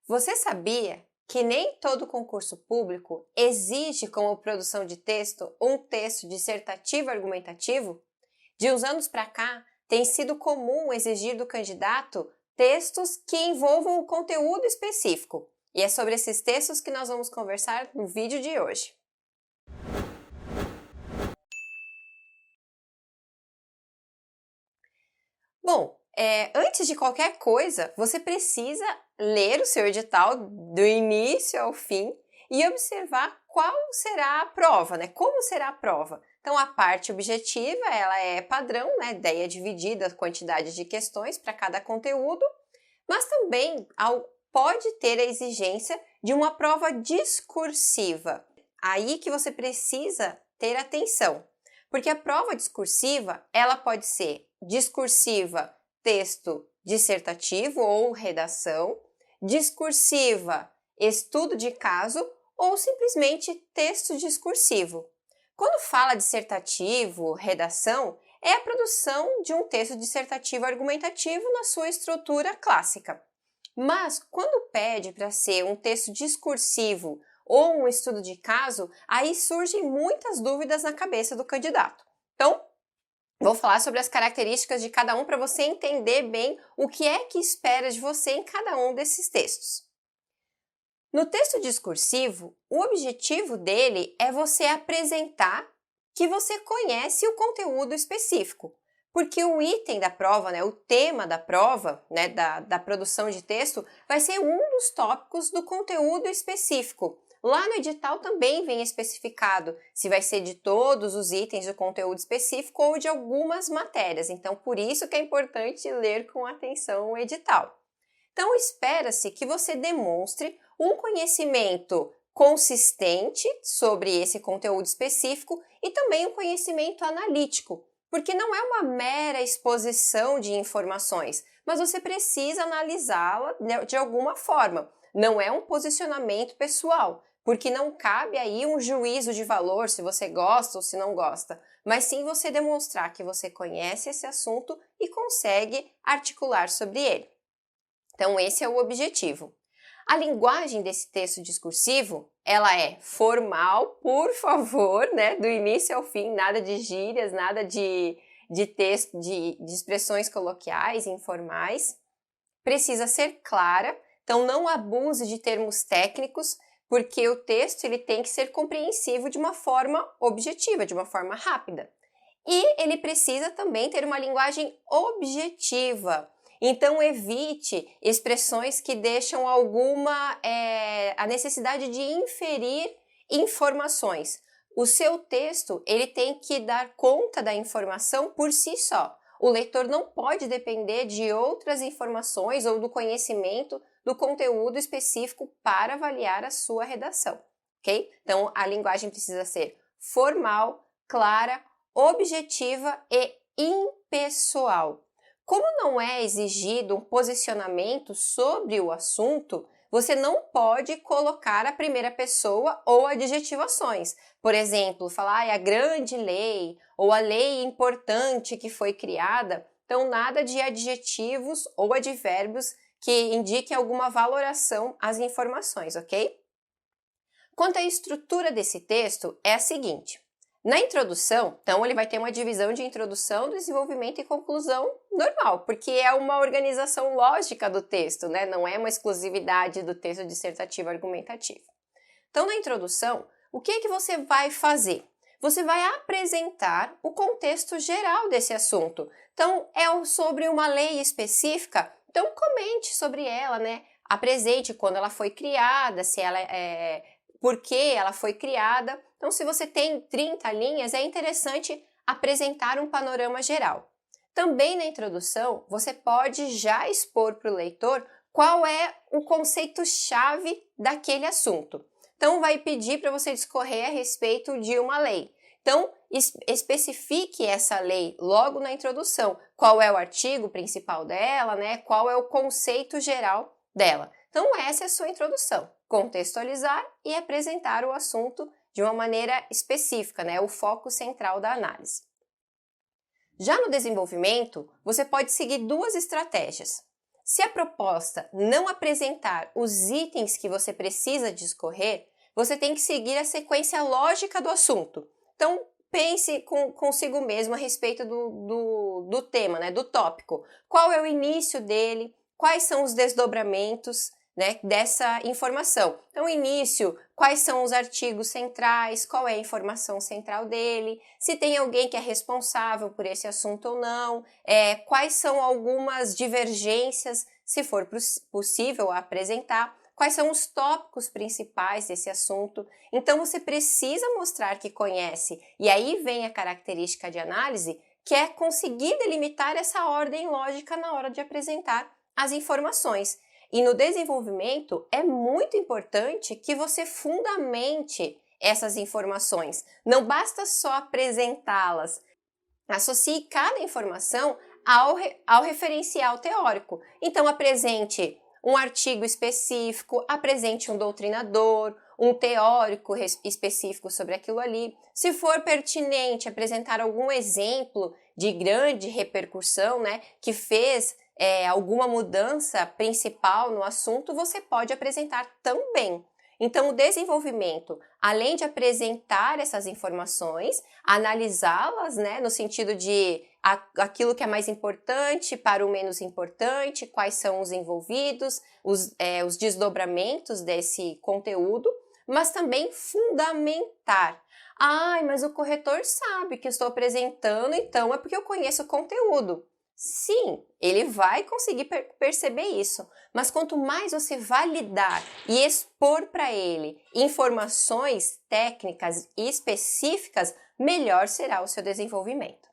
Você sabia que nem todo concurso público exige como produção de texto um texto dissertativo argumentativo? De uns anos para cá, tem sido comum exigir do candidato textos que envolvam o conteúdo específico. E é sobre esses textos que nós vamos conversar no vídeo de hoje. Bom, antes de qualquer coisa, você precisa ler o seu edital do início ao fim e observar qual será a prova, né? Como será a prova. Então, a parte objetiva, ela é padrão, né? Ideia dividida, quantidade de questões para cada conteúdo, mas também pode ter a exigência de uma prova discursiva. Aí que você precisa ter atenção, porque a prova discursiva, ela pode ser discursiva, texto dissertativo ou redação, discursiva, estudo de caso ou simplesmente texto discursivo. Quando fala dissertativo, redação, é a produção de um texto dissertativo argumentativo na sua estrutura clássica. Mas quando pede para ser um texto discursivo ou um estudo de caso, aí surgem muitas dúvidas na cabeça do candidato. Então, vou falar sobre as características de cada um para você entender bem o que é que espera de você em cada um desses textos. No texto discursivo, o objetivo dele é você apresentar que você conhece o conteúdo específico, porque o item da prova, né, o tema da prova, né, da produção de texto, vai ser um dos tópicos do conteúdo específico. Lá no edital também vem especificado se vai ser de todos os itens do conteúdo específico ou de algumas matérias. Então, por isso que é importante ler com atenção o edital. Então, espera-se que você demonstre um conhecimento consistente sobre esse conteúdo específico e também um conhecimento analítico, porque não é uma mera exposição de informações, mas você precisa analisá-la de alguma forma. Não é um posicionamento pessoal, porque não cabe aí um juízo de valor se você gosta ou se não gosta, mas sim você demonstrar que você conhece esse assunto e consegue articular sobre ele. Então, esse é o objetivo. A linguagem desse texto discursivo, ela é formal, por favor, né? Do início ao fim, nada de gírias, nada de texto, de expressões coloquiais, informais. Precisa ser clara, então não abuse de termos técnicos, porque o texto ele tem que ser compreensivo de uma forma objetiva, de uma forma rápida. E ele precisa também ter uma linguagem objetiva. Então, evite expressões que deixam a necessidade de inferir informações. O seu texto, ele tem que dar conta da informação por si só. O leitor não pode depender de outras informações ou do conhecimento do conteúdo específico para avaliar a sua redação, ok? Então, a linguagem precisa ser formal, clara, objetiva e impessoal. Como não é exigido um posicionamento sobre o assunto, você não pode colocar a primeira pessoa ou adjetivações. Por exemplo, falar a grande lei ou a lei importante que foi criada. Então, nada de adjetivos ou advérbios que indiquem alguma valoração às informações, ok? Quanto à estrutura desse texto, é a seguinte. Na introdução, então, ele vai ter uma divisão de introdução, desenvolvimento e conclusão normal, porque é uma organização lógica do texto, né? Não é uma exclusividade do texto dissertativo argumentativo. Então, na introdução, o que é que você vai fazer? Você vai apresentar o contexto geral desse assunto. Então, é sobre uma lei específica, então comente sobre ela, né? Apresente quando ela foi criada, se ela por que ela foi criada. Então, se você tem 30 linhas, é interessante apresentar um panorama geral. Também na introdução, você pode já expor para o leitor qual é o conceito-chave daquele assunto. Então, vai pedir para você discorrer a respeito de uma lei. Então, especifique essa lei logo na introdução. Qual é o artigo principal dela, né? Qual é o conceito geral dela. Então, essa é a sua introdução. Contextualizar e apresentar o assunto de uma maneira específica, né? O foco central da análise. Já no desenvolvimento, você pode seguir duas estratégias. se a proposta não apresentar os itens que você precisa discorrer, você tem que seguir a sequência lógica do assunto. Então, pense consigo mesmo a respeito do tema, né, do tópico. Qual é o início dele? Quais são os desdobramentos, né, dessa informação? Então, início, quais são os artigos centrais? Qual é a informação central dele? Se tem alguém que é responsável por esse assunto ou não? Quais são algumas divergências, se for possível apresentar? Quais são os tópicos principais desse assunto? Então, você precisa mostrar que conhece. E aí vem a característica de análise, que é conseguir delimitar essa ordem lógica na hora de apresentar as informações. E no desenvolvimento, é muito importante que você fundamente essas informações. Não basta só apresentá-las. Associe cada informação ao referencial teórico. Então, apresente um artigo específico, apresente um doutrinador, um teórico específico sobre aquilo ali. Se for pertinente, apresentar algum exemplo de grande repercussão, né, que fez alguma mudança principal no assunto, você pode apresentar também. Então, o desenvolvimento, além de apresentar essas informações, analisá-las, né, no sentido de aquilo que é mais importante para o menos importante, quais são os envolvidos, os desdobramentos desse conteúdo, mas também fundamentar. Mas o corretor sabe que eu estou apresentando, então é porque eu conheço o conteúdo. Sim, ele vai conseguir perceber isso, mas quanto mais você validar e expor para ele informações técnicas e específicas, melhor será o seu desenvolvimento.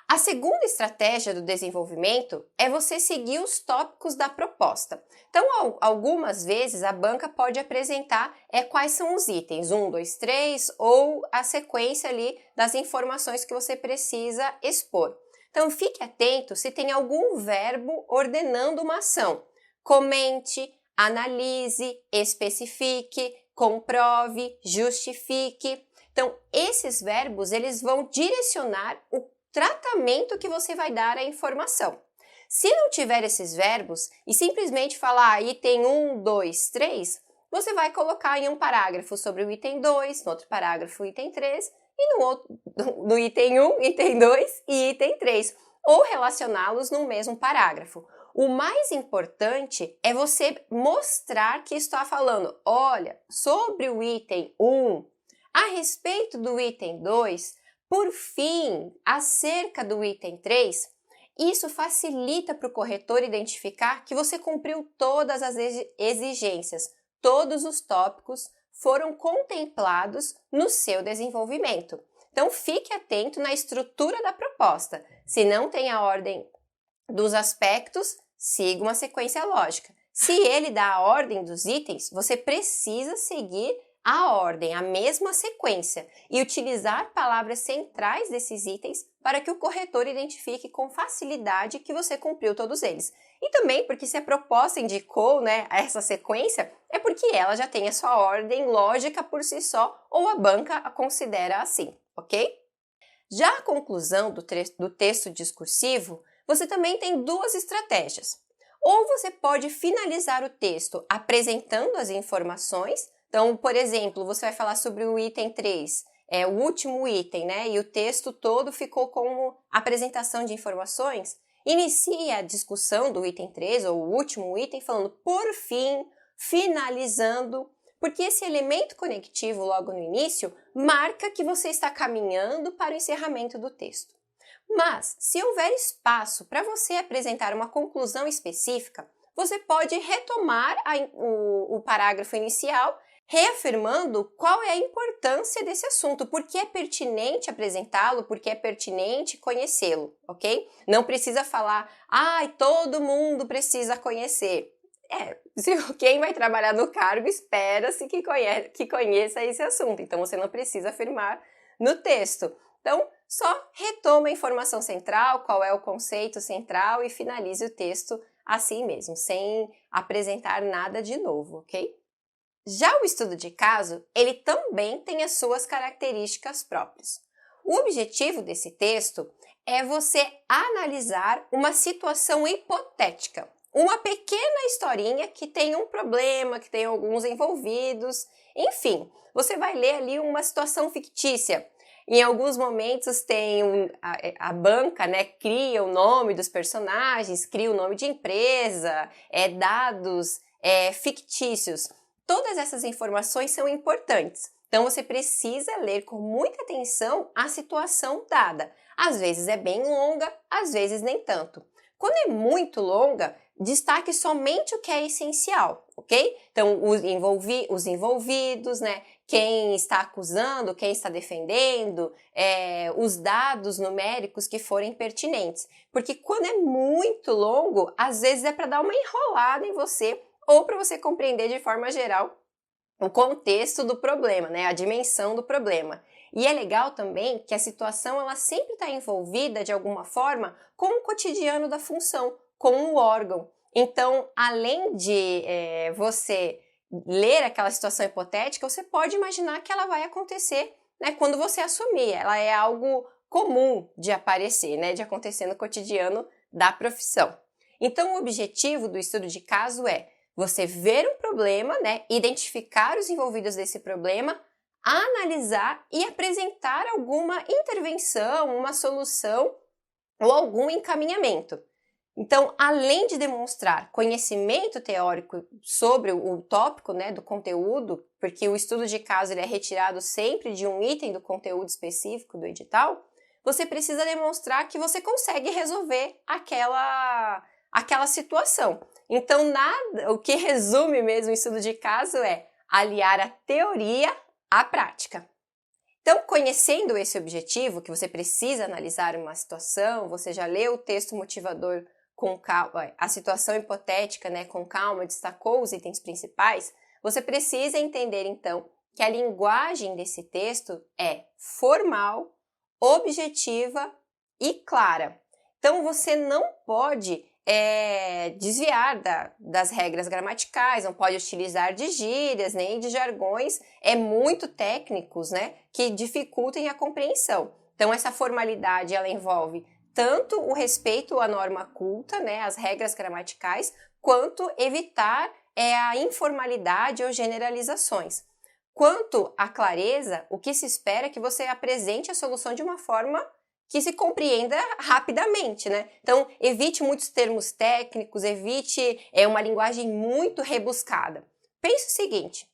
A segunda estratégia do desenvolvimento é você seguir os tópicos da proposta. Então, algumas vezes a banca pode apresentar quais são os itens, 1, 2, 3, ou a sequência ali das informações que você precisa expor. Então, fique atento se tem algum verbo ordenando uma ação. Comente, analise, especifique, comprove, justifique. Então, esses verbos, eles vão direcionar o tratamento que você vai dar à informação. Se não tiver esses verbos e simplesmente falar item 1, 2, 3, você vai colocar em um parágrafo sobre o item 2, no outro parágrafo o item 3, e no item 1, item 2 e item 3, ou relacioná-los no mesmo parágrafo. O mais importante é você mostrar que está falando, olha, sobre o item 1, a respeito do item 2, por fim, acerca do item 3, isso facilita para o corretor identificar que você cumpriu todas as exigências, todos os tópicos foram contemplados no seu desenvolvimento. Então, fique atento na estrutura da proposta. Se não tem a ordem dos aspectos, siga uma sequência lógica. Se ele dá a ordem dos itens, você precisa seguir a ordem, a mesma sequência, e utilizar palavras centrais desses itens para que o corretor identifique com facilidade que você cumpriu todos eles. E também porque se a proposta indicou, né, essa sequência, é porque ela já tem a sua ordem lógica por si só, ou a banca a considera assim, ok? Já a conclusão do texto discursivo, você também tem duas estratégias. Ou você pode finalizar o texto apresentando as informações. Então, por exemplo, você vai falar sobre o item 3, o último item, né? E o texto todo ficou como apresentação de informações. Inicie a discussão do item 3, ou o último item, falando por fim, finalizando, porque esse elemento conectivo logo no início marca que você está caminhando para o encerramento do texto. Mas, se houver espaço para você apresentar uma conclusão específica, você pode retomar o parágrafo inicial, reafirmando qual é a importância desse assunto, por que é pertinente apresentá-lo, por que é pertinente conhecê-lo, ok? Não precisa falar, todo mundo precisa conhecer. Quem vai trabalhar no cargo espera-se que conheça esse assunto, então você não precisa afirmar no texto. Então, só retoma a informação central, qual é o conceito central e finalize o texto assim mesmo, sem apresentar nada de novo, ok? Já o estudo de caso, ele também tem as suas características próprias. O objetivo desse texto é você analisar uma situação hipotética, uma pequena historinha que tem um problema, que tem alguns envolvidos, enfim, você vai ler ali uma situação fictícia. Em alguns momentos tem a banca, né, cria o nome dos personagens, cria o nome de empresa, dados fictícios. Todas essas informações são importantes. Então você precisa ler com muita atenção a situação dada. Às vezes é bem longa, às vezes nem tanto. Quando é muito longa, destaque somente o que é essencial, ok? Então, os envolvidos, né? Quem está acusando, quem está defendendo, os dados numéricos que forem pertinentes. Porque quando é muito longo, às vezes é para dar uma enrolada em você ou para você compreender de forma geral o contexto do problema, né? A dimensão do problema. E é legal também que a situação ela sempre está envolvida de alguma forma com o cotidiano da função, com o órgão. Então, além de você ler aquela situação hipotética, você pode imaginar que ela vai acontecer, né, quando você assumir. Ela é algo comum de aparecer, né, de acontecer no cotidiano da profissão. Então, o objetivo do estudo de caso é você ver um problema, né, identificar os envolvidos desse problema, analisar e apresentar alguma intervenção, uma solução ou algum encaminhamento. Então, além de demonstrar conhecimento teórico sobre o tópico, né, do conteúdo, porque o estudo de caso ele é retirado sempre de um item do conteúdo específico do edital, você precisa demonstrar que você consegue resolver aquela situação. Então, o que resume mesmo o estudo de caso é aliar a teoria à prática. Então, conhecendo esse objetivo, que você precisa analisar uma situação, você já leu o texto motivador com calma, a situação hipotética, né, com calma, destacou os itens principais, você precisa entender, então, que a linguagem desse texto é formal, objetiva e clara. Então, você não pode desviar das regras gramaticais, não pode utilizar de gírias nem de jargões muito técnicos, né, que dificultem a compreensão. Então, essa formalidade ela envolve tanto o respeito à norma culta, né, às regras gramaticais, quanto evitar a informalidade ou generalizações. Quanto à clareza, o que se espera é que você apresente a solução de uma forma que se compreenda rapidamente, né? Então, evite muitos termos técnicos, evite uma linguagem muito rebuscada. Pense o seguinte,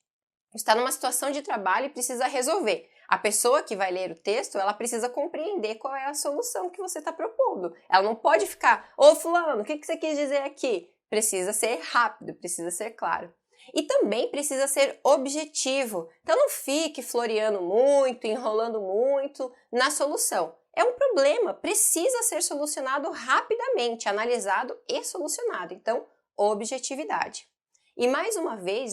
está numa situação de trabalho e precisa resolver. A pessoa que vai ler o texto, ela precisa compreender qual é a solução que você está propondo. Ela não pode ficar, ô fulano, o que você quis dizer aqui? Precisa ser rápido, precisa ser claro. E também precisa ser objetivo. Então não fique floreando muito, enrolando muito na solução. É um problema, precisa ser solucionado rapidamente, analisado e solucionado. Então, objetividade. E mais uma vez,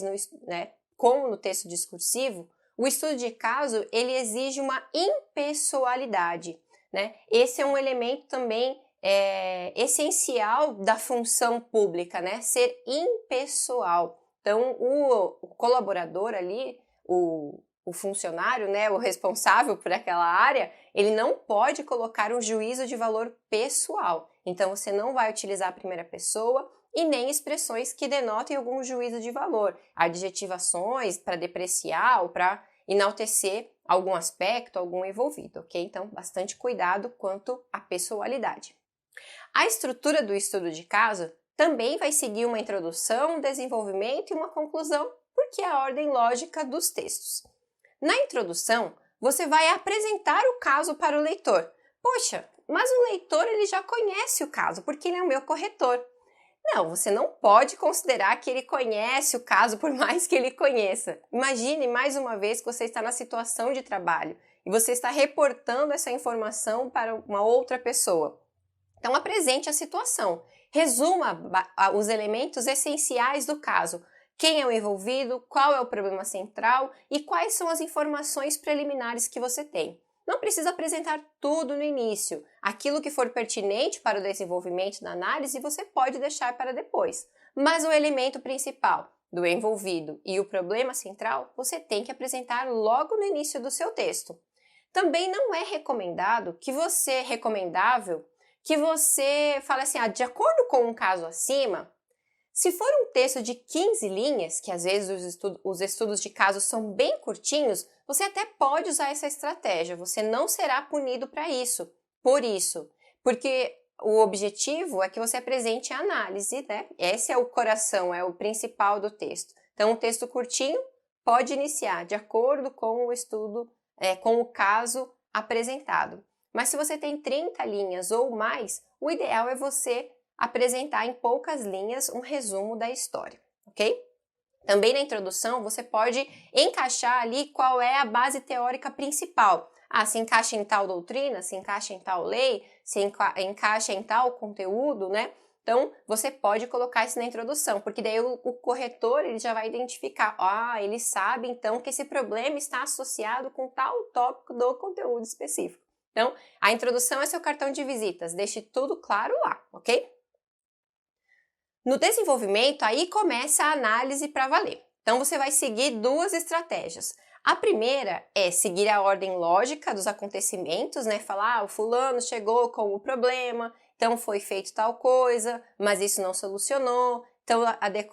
como no texto discursivo, o estudo de caso ele exige uma impessoalidade, né? Esse é um elemento também essencial da função pública, né? Ser impessoal. Então, o colaborador ali, o funcionário, né, o responsável por aquela área, ele não pode colocar um juízo de valor pessoal. Então, você não vai utilizar a primeira pessoa e nem expressões que denotem algum juízo de valor, adjetivações para depreciar ou para enaltecer algum aspecto, algum envolvido, ok? Então, bastante cuidado quanto à pessoalidade. A estrutura do estudo de caso também vai seguir uma introdução, um desenvolvimento e uma conclusão, porque é a ordem lógica dos textos. Na introdução, você vai apresentar o caso para o leitor. Poxa, mas o leitor ele já conhece o caso, porque ele é o meu corretor. Não, você não pode considerar que ele conhece o caso por mais que ele conheça. Imagine mais uma vez que você está na situação de trabalho e você está reportando essa informação para uma outra pessoa. Então, apresente a situação. Resuma os elementos essenciais do caso. Quem é o envolvido, qual é o problema central e quais são as informações preliminares que você tem. Não precisa apresentar tudo no início. Aquilo que for pertinente para o desenvolvimento da análise, você pode deixar para depois. Mas o elemento principal do envolvido e o problema central, você tem que apresentar logo no início do seu texto. Também não é recomendável que você fale assim, de acordo com um caso acima, Se for um texto de 15 linhas, que às vezes os estudos de caso são bem curtinhos, você até pode usar essa estratégia, você não será punido para isso, por isso, porque o objetivo é que você apresente a análise, né? Esse é o coração, é o principal do texto. Então, um texto curtinho pode iniciar de acordo com o estudo, com o caso apresentado. Mas se você tem 30 linhas ou mais, o ideal é você apresentar em poucas linhas um resumo da história, ok? Também na introdução, você pode encaixar ali qual é a base teórica principal. Ah, se encaixa em tal doutrina, se encaixa em tal lei, se encaixa em tal conteúdo, né? Então, você pode colocar isso na introdução, porque daí o corretor ele já vai identificar, ele sabe então que esse problema está associado com tal tópico do conteúdo específico. Então, a introdução é seu cartão de visitas, deixe tudo claro lá, ok? No desenvolvimento, aí começa a análise para valer. Então, você vai seguir duas estratégias. A primeira é seguir a ordem lógica dos acontecimentos, né? Falar, o fulano chegou com o problema, então foi feito tal coisa, mas isso não solucionou. Então,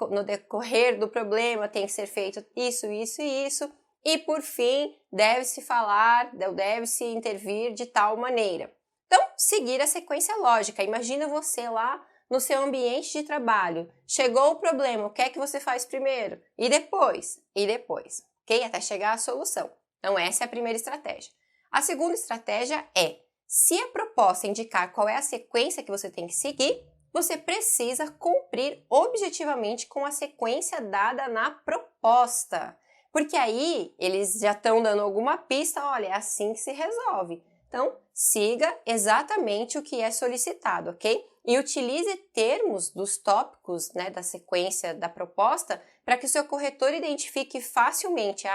no decorrer do problema tem que ser feito isso, isso e isso. E, por fim, deve-se falar, deve-se intervir de tal maneira. Então, seguir a sequência lógica. Imagina você lá no seu ambiente de trabalho. Chegou o problema, o que é que você faz primeiro? E depois? E depois, ok? Até chegar à solução. Então, essa é a primeira estratégia. A segunda estratégia é, se a proposta indicar qual é a sequência que você tem que seguir, você precisa cumprir objetivamente com a sequência dada na proposta. Porque aí, eles já estão dando alguma pista, olha, é assim que se resolve. Então, siga exatamente o que é solicitado, ok? E utilize termos dos tópicos, né, da sequência da proposta para que o seu corretor identifique facilmente.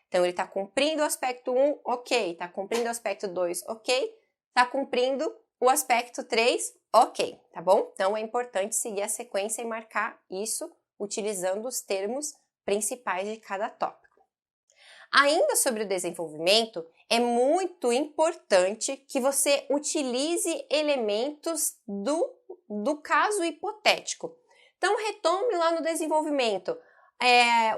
Então ele está cumprindo o aspecto 1, ok. Está cumprindo o aspecto 2, ok. Está cumprindo o aspecto 3, ok. Tá bom? Então é importante seguir a sequência e marcar isso utilizando os termos principais de cada tópico. Ainda sobre o desenvolvimento, é muito importante que você utilize elementos do caso hipotético. Então, retome lá no desenvolvimento.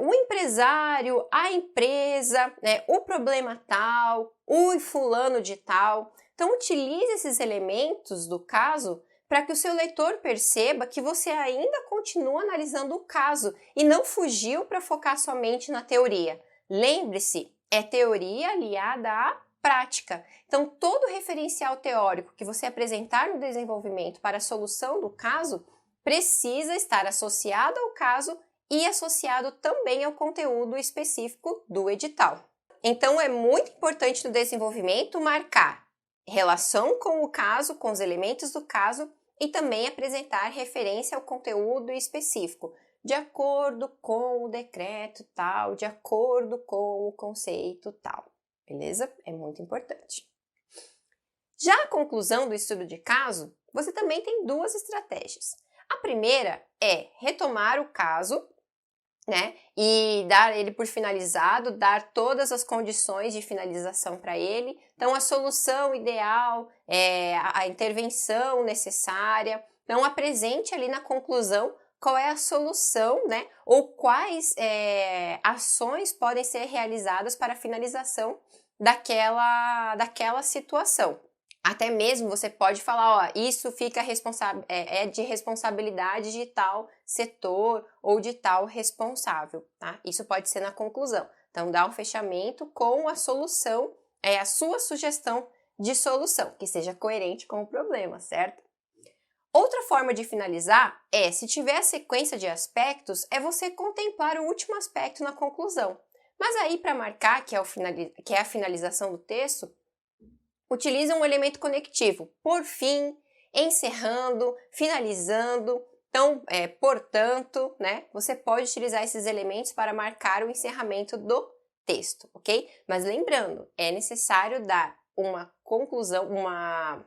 O empresário, a empresa, né, o problema tal, o fulano de tal. Então, utilize esses elementos do caso para que o seu leitor perceba que você ainda continua analisando o caso e não fugiu para focar somente na teoria. Lembre-se, é teoria aliada à prática. Então, todo referencial teórico que você apresentar no desenvolvimento para a solução do caso precisa estar associado ao caso e associado também ao conteúdo específico do edital. Então, é muito importante no desenvolvimento marcar relação com o caso, com os elementos do caso e também apresentar referência ao conteúdo específico, de acordo com o decreto tal, de acordo com o conceito tal, beleza? É muito importante. Já a conclusão do estudo de caso, você também tem duas estratégias. A primeira é retomar o caso, né, e dar ele por finalizado, dar todas as condições de finalização para ele. Então, a solução ideal, a intervenção necessária. Então, apresente ali na conclusão qual é a solução, né, ou quais ações podem ser realizadas para a finalização daquela situação. Até mesmo você pode falar, isso fica de responsabilidade de tal setor ou de tal responsável, tá? Isso pode ser na conclusão. Então, dá um fechamento com a solução, a sua sugestão de solução, que seja coerente com o problema, certo? Outra forma de finalizar se tiver a sequência de aspectos, é você contemplar o último aspecto na conclusão. Mas aí, para marcar que é a finalização do texto, utilize um elemento conectivo, por fim, encerrando, finalizando. Então, portanto, né, você pode utilizar esses elementos para marcar o encerramento do texto, ok? Mas lembrando, é necessário dar uma conclusão, uma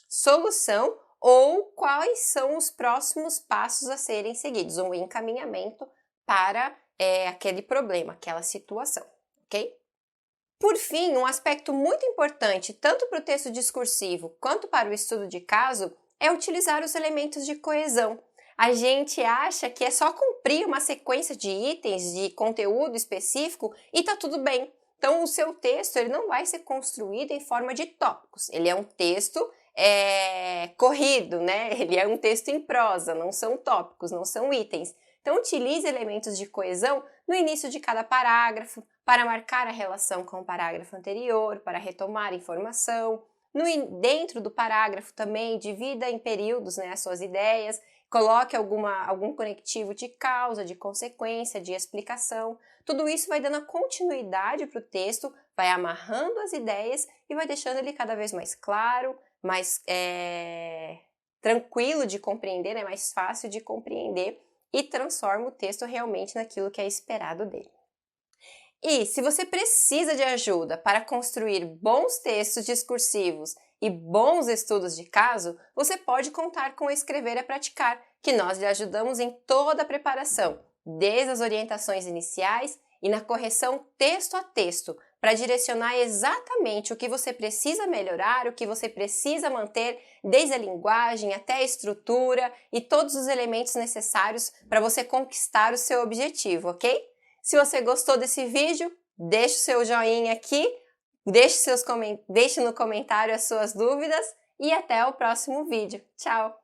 solução ou quais são os próximos passos a serem seguidos, um encaminhamento para aquele problema, aquela situação, ok? Por fim, um aspecto muito importante, tanto para o texto discursivo quanto para o estudo de caso, é utilizar os elementos de coesão. A gente acha que é só cumprir uma sequência de itens, de conteúdo específico e tá tudo bem. Então, o seu texto ele não vai ser construído em forma de tópicos. Ele é um texto corrido, né? Ele é um texto em prosa, não são tópicos, não são itens. Então, utilize elementos de coesão no início de cada parágrafo, para marcar a relação com o parágrafo anterior, para retomar informação. Dentro do parágrafo também, divida em períodos, né, as suas ideias, coloque algum conectivo de causa, de consequência, de explicação. Tudo isso vai dando a continuidade para o texto, vai amarrando as ideias e vai deixando ele cada vez mais claro, mais tranquilo de compreender, né, mais fácil de compreender e transforma o texto realmente naquilo que é esperado dele. E se você precisa de ajuda para construir bons textos discursivos e bons estudos de caso, você pode contar com o Escrever é Praticar, que nós lhe ajudamos em toda a preparação, desde as orientações iniciais e na correção texto a texto, para direcionar exatamente o que você precisa melhorar, o que você precisa manter, desde a linguagem até a estrutura e todos os elementos necessários para você conquistar o seu objetivo, ok? Se você gostou desse vídeo, deixe o seu joinha aqui, deixe no comentário as suas dúvidas e até o próximo vídeo. Tchau!